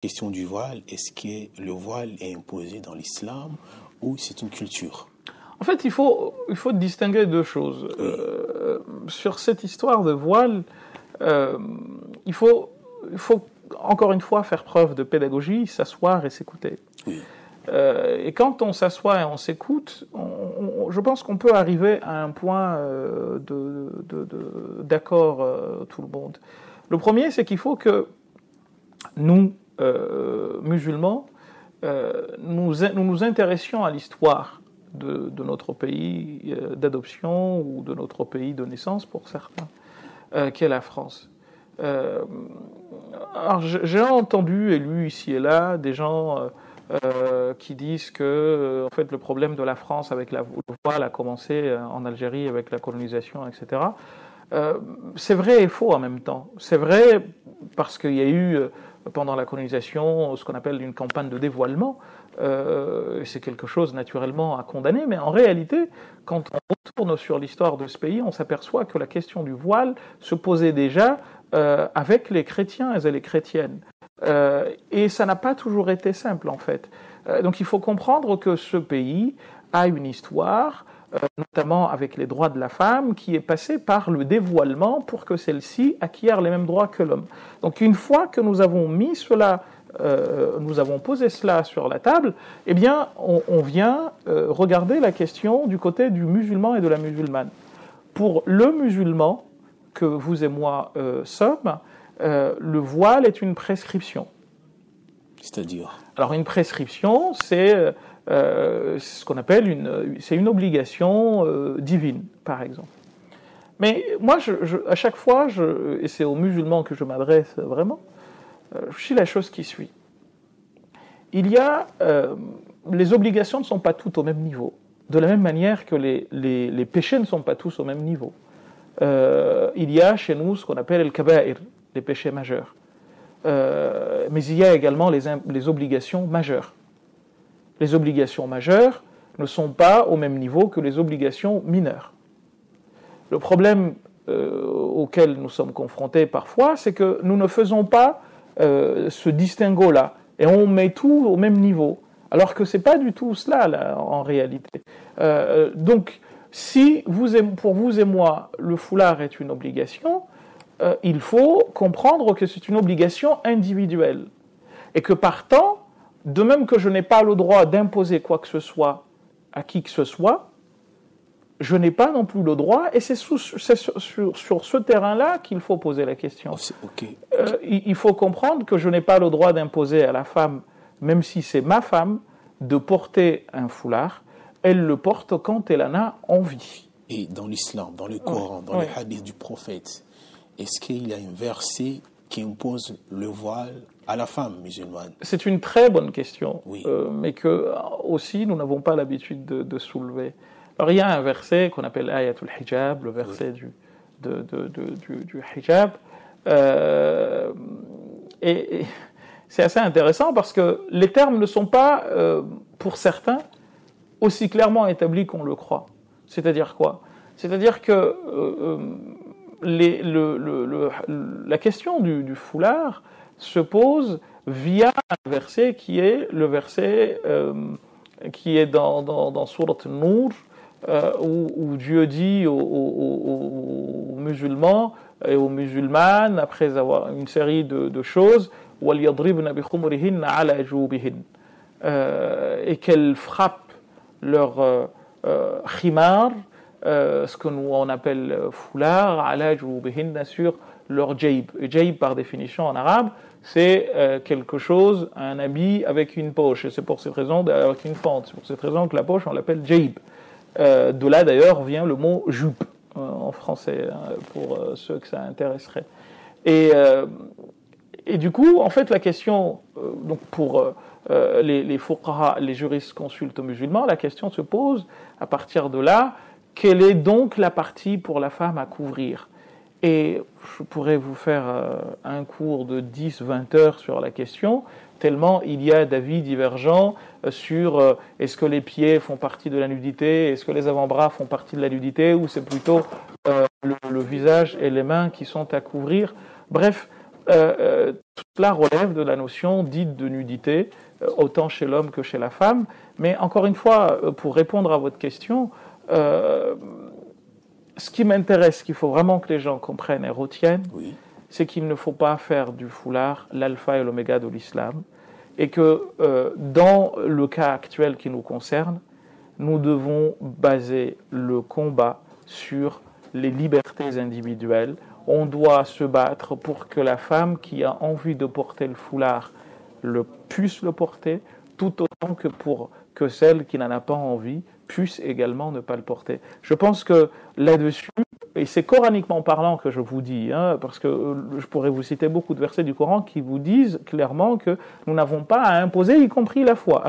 question du voile, est-ce que le voile est imposé dans l'islam ou c'est une culture? En fait, il faut distinguer deux choses. Oui. Sur cette histoire de voile, il faut encore une fois faire preuve de pédagogie, s'asseoir et s'écouter. Oui. Et quand on s'assoit et on s'écoute, je pense qu'on peut arriver à un point d'accord tout le monde. Le premier, c'est qu'il faut que nous, musulmans, nous nous intéressions à l'histoire de notre pays d'adoption ou de notre pays de naissance pour certains, qui est la France. Alors j'ai entendu et lu ici et là des gens qui disent que en fait le problème de la France avec le voile a commencé en Algérie avec la colonisation, etc. C'est vrai et faux en même temps. C'est vrai parce qu'il y a eu pendant la colonisation ce qu'on appelle une campagne de dévoilement. C'est quelque chose naturellement à condamner, mais en réalité, quand on retourne sur l'histoire de ce pays, on s'aperçoit que la question du voile se posait déjà avec les chrétiens et les chrétiennes. Et ça n'a pas toujours été simple en fait. Donc il faut comprendre que ce pays a une histoire, notamment avec les droits de la femme, qui est passée par le dévoilement pour que celle-ci acquiert les mêmes droits que l'homme. Donc une fois que nous avons mis cela, nous avons posé cela sur la table, eh bien on vient regarder la question du côté du musulman et de la musulmane. Pour le musulman, que vous et moi sommes, le voile est une prescription. C'est-à-dire? Alors une prescription, c'est ce qu'on appelle une obligation divine, par exemple. Mais moi, à chaque fois, et c'est aux musulmans que je m'adresse vraiment, je dis la chose qui suit. Il y a les obligations ne sont pas toutes au même niveau, de la même manière que les péchés ne sont pas tous au même niveau. Il y a chez nous ce qu'on appelle el kaba'ir, les péchés majeurs. Mais il y a également les obligations majeures. Les obligations majeures ne sont pas au même niveau que les obligations mineures. Le problème auquel nous sommes confrontés parfois, c'est que nous ne faisons pas ce distinguo-là, et on met tout au même niveau, alors que c'est pas du tout cela là, en réalité. Donc, si pour vous et moi, le foulard est une obligation, il faut comprendre que c'est une obligation individuelle. Et que partant, de même que je n'ai pas le droit d'imposer quoi que ce soit à qui que ce soit, je n'ai pas non plus le droit, et c'est sur ce terrain-là qu'il faut poser la question. Okay. Il faut comprendre que je n'ai pas le droit d'imposer à la femme, même si c'est ma femme, de porter un foulard. Elle le porte quand elle en a envie. Et dans l'islam, dans le Coran, dans le hadith du prophète, est-ce qu'il y a un verset qui impose le voile à la femme musulmane? C'est une très bonne question, oui. Mais que aussi nous n'avons pas l'habitude de soulever. Alors il y a un verset qu'on appelle Ayatul Hijab, le verset du hijab, et c'est assez intéressant parce que les termes ne sont pas, pour certains, aussi clairement établis qu'on le croit. C'est-à-dire quoi? C'est-à-dire que la question du foulard se pose via un verset qui est le verset qui est dans Surat An-Nur, où Dieu dit aux musulmans et aux musulmanes, après avoir une série de choses, وَلْيَضْرِبْنَ بِخُمُرِهِنَّ عَلَى جُوبِهِنَّ, et qu'elles frappent leur khimar, ce que nous on appelle foulard, ala joubihinna, sur leur jayb. Et jayb, par définition en arabe, c'est quelque chose, un habit avec une poche. Et c'est pour cette raison, avec une fente. C'est pour cette raison que la poche, on l'appelle jayb. De là d'ailleurs vient le mot jupe en français, pour ceux que ça intéresserait. Et du coup, en fait, la question, donc pour les fuqaha, les juristes consultes musulmans, la question se pose à partir de là, quelle est donc la partie pour la femme à couvrir? Et je pourrais vous faire un cours de 10-20 heures sur la question, tellement il y a d'avis divergents sur est-ce que les pieds font partie de la nudité, est-ce que les avant-bras font partie de la nudité, ou c'est plutôt le visage et les mains qui sont à couvrir. Bref, tout cela relève de la notion dite de nudité, autant chez l'homme que chez la femme. Mais encore une fois, pour répondre à votre question, ce qui m'intéresse, ce qu'il faut vraiment que les gens comprennent et retiennent, Oui. c'est qu'il ne faut pas faire du foulard l'alpha et l'oméga de l'islam, et que dans le cas actuel qui nous concerne, nous devons baser le combat sur les libertés individuelles. On doit se battre pour que la femme qui a envie de porter le foulard puisse le porter, tout autant que pour que celle qui n'en a pas envie puisse également ne pas le porter. Je pense que là-dessus, et c'est coraniquement parlant que je vous dis, parce que je pourrais vous citer beaucoup de versets du Coran qui vous disent clairement que nous n'avons pas à imposer, y compris la foi.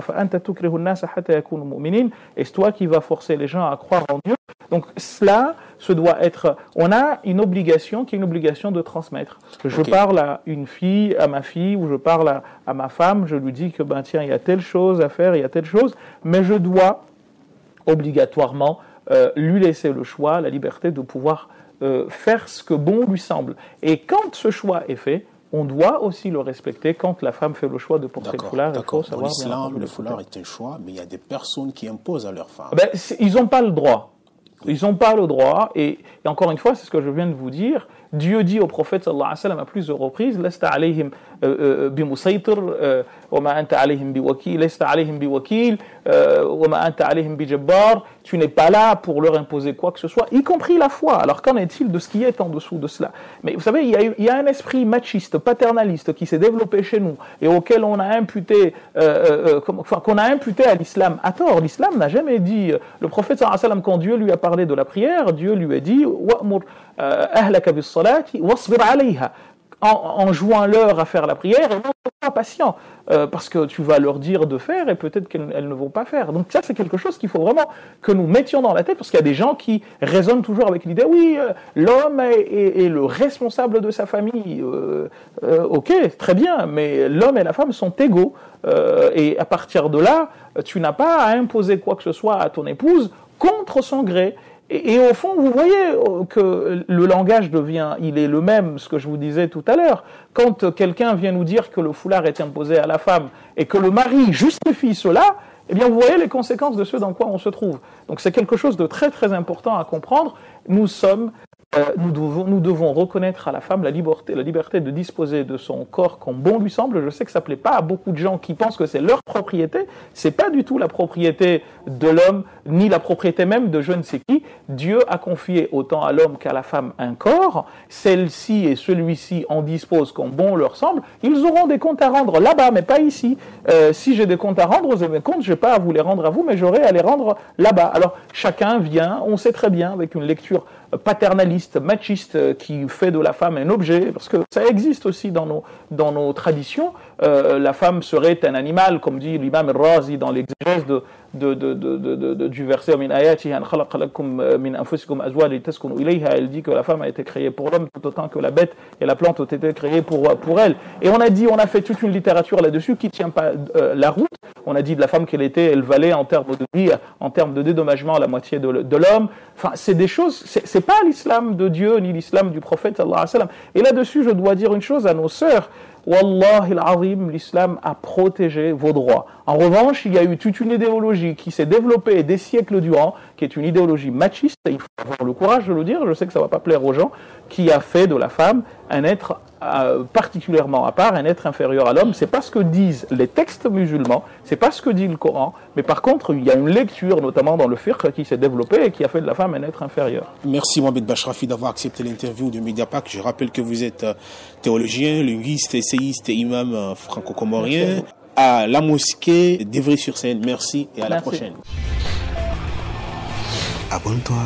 Et c'est toi qui vas forcer les gens à croire en Dieu. Donc cela, doit être, on a une obligation qui est une obligation de transmettre. Je parle à une fille, à ma fille, ou je parle à ma femme, je lui dis que tiens, il y a telle chose à faire, il y a telle chose, mais je dois obligatoirement lui laisser le choix, la liberté de pouvoir faire ce que bon lui semble. Et quand ce choix est fait, on doit aussi le respecter. Quand la femme fait le choix de porter le foulard, il faut savoir... Dans l'islam, le foulard est un choix, mais il y a des personnes qui imposent à leur femme. Ils n'ont pas le droit. Ils n'ont pas le droit. Et encore une fois, c'est ce que je viens de vous dire. Dieu dit au prophète sallallahu alayhi wa sallam à plusieurs reprises, lasta alayhim bimusaytir, wa ma anta alayhim biwakil, lasta alayhim biwakil, wa ma anta alayhim bijabbar. Tu n'es pas là pour leur imposer quoi que ce soit, y compris la foi. Alors qu'en est-il de ce qui est en dessous de cela? Mais vous savez, il y a un esprit machiste, paternaliste qui s'est développé chez nous et auquel on a imputé, qu'on a imputé à l'islam à tort. L'islam n'a jamais dit, le prophète sallallahu alayhi wa sallam, quand Dieu lui a parlé de la prière, Dieu lui a dit wa'mur ahlaka bis-salati wasbir alayha, en jouant l'heure à faire la prière, et non pas patient, parce que tu vas leur dire de faire et peut-être qu'elles ne vont pas faire. Donc ça, c'est quelque chose qu'il faut vraiment que nous mettions dans la tête, parce qu'il y a des gens qui raisonnent toujours avec l'idée, oui, l'homme est le responsable de sa famille. Ok, très bien, mais l'homme et la femme sont égaux, et à partir de là, tu n'as pas à imposer quoi que ce soit à ton épouse contre son gré. Et au fond, vous voyez que le langage il est le même, ce que je vous disais tout à l'heure. Quand quelqu'un vient nous dire que le foulard est imposé à la femme et que le mari justifie cela, eh bien vous voyez les conséquences de ce dans quoi on se trouve. Donc c'est quelque chose de très très important à comprendre. Nous devons reconnaître à la femme la liberté de disposer de son corps comme bon lui semble. Je sais que ça ne plaît pas à beaucoup de gens qui pensent que c'est leur propriété. C'est pas du tout la propriété de l'homme, ni la propriété même de je ne sais qui. Dieu a confié autant à l'homme qu'à la femme un corps. Celle-ci et celui-ci en disposent comme bon leur semble. Ils auront des comptes à rendre là-bas, mais pas ici. Si j'ai des comptes à rendre, je n'ai pas à vous les rendre à vous, mais j'aurai à les rendre là-bas. Alors chacun vient, on sait très bien, avec une lecture paternaliste, machiste, qui fait de la femme un objet, parce que ça existe aussi dans nos traditions. La femme serait un animal, comme dit l'imam al-Razi dans l'exégèse du verset min ayatihi an khalaqa lakum min anfusikum azwajan litaskunu ilayha. Elle dit que la femme a été créée pour l'homme tout autant que la bête et la plante ont été créées pour elle. Et on a fait toute une littérature là-dessus qui tient pas la route. On a dit de la femme elle valait en termes de vie, en termes de dédommagement, la moitié de l'homme. Enfin, c'est des choses, c'est pas l'islam de Dieu ni l'islam du prophète sallallahu alayhi wa sallam. Et là-dessus, je dois dire une chose à nos sœurs. Wallahi al-azim, l'islam a protégé vos droits. En revanche, il y a eu toute une idéologie qui s'est développée des siècles durant, qui est une idéologie machiste, il faut avoir le courage de le dire, je sais que ça ne va pas plaire aux gens, qui a fait de la femme un être particulièrement à part, un être inférieur à l'homme. C'est pas ce que disent les textes musulmans, c'est pas ce que dit le Coran, mais par contre, il y a une lecture, notamment dans le fiqh, qui s'est développée et qui a fait de la femme un être inférieur. Merci Mohamed Bachrafi d'avoir accepté l'interview de Mediapack. Je rappelle que vous êtes théologien, linguiste, essayiste et imam franco-comorien à la mosquée d'Ivry-sur-Seine. Merci et à la prochaine. Abonne-toi.